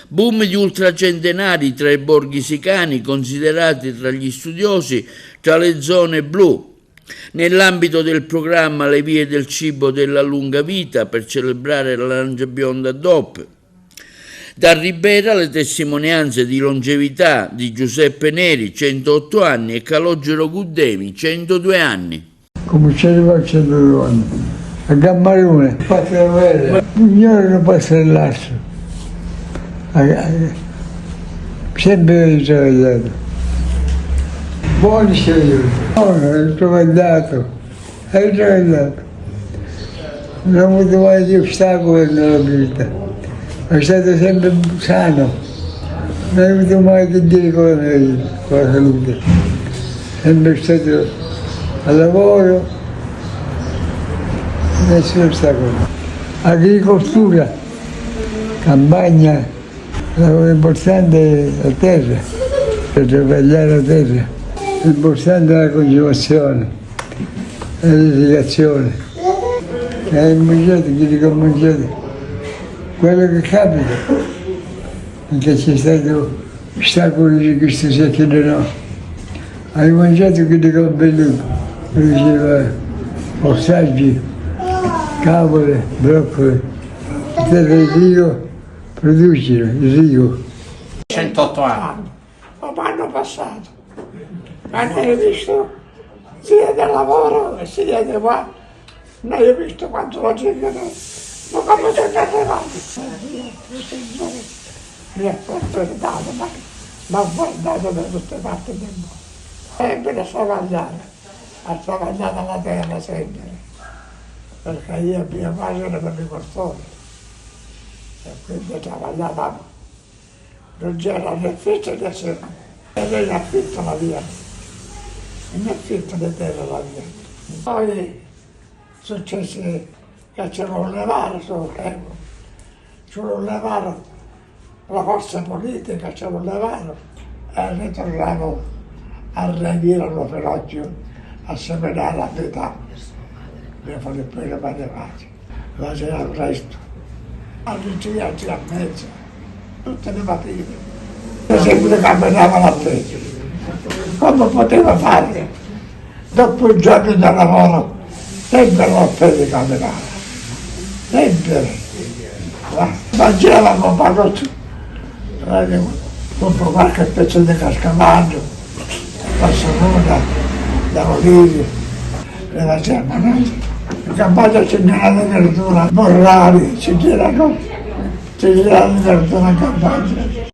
Boom di ultracentenari tra i borghi sicani, considerati tra gli studiosi tra le zone blu. Nell'ambito del programma Le vie del cibo della lunga vita per celebrare la lancia bionda DOP. Da Ribera le testimonianze di longevità di Giuseppe Neri, 108 anni, e Calogero Guddemi, 102 anni. Cominciare a 102 anni. A Gammarone, il Signore non passa l'altro. Sempre ritrovato. Buoni signori. No, ritrovato. Non ho avuto mai di ostacoli nella vita. È stato sempre sano. Non ho avuto mai che dire con la salute. Sempre stato al lavoro, nessun ostacolo. Agricoltura, campagna, lavoro importante è la terra, per travagliare la terra. L'importante è la coltivazione, l'irrigazione. Hai mangiato, chi dico mangiato? Quello che capita, perché c'è stato ostacoli di questo secolo no. Hai mangiato che dico belluto, diceva ortaggi, cavole, broccoli, terra di rigo, produce il rigo. 108 anni. Ma l'anno passato. Ma non hai visto sia del lavoro e sia di qua, non hai visto quanto lo cercano, ma come sono arrivati? Signore, mi ha dato, ma ho guardato da tutte parti del mondo. Sempre a travagliare la terra sempre, perché io e mia madre erano agricoltori, e quindi travagliavamo. Non c'era né affitto né sera, era in affitto la via. In affitto le terre la via. Poi successe che ci volevo levare sul tempo, ci volevo levare la forza politica, ci volevo levare e ritornavo a reagire allo ferocio, a seminare la vita. Mi fare bene matematica, faceva il resto, alle 10 a mezzo, tutte le mattine. Sempre camminava la peggio. Come poteva fare? Dopo un giorno di lavoro, sempre l'ho preso camminare. Sempre. Mangiavamo pagotto. Dopo qualche pezzo di cascavallo, passavona, da olive, le faceva mangiare. In campagna c'è una verdura, morrali, c'è la verdura in campagna.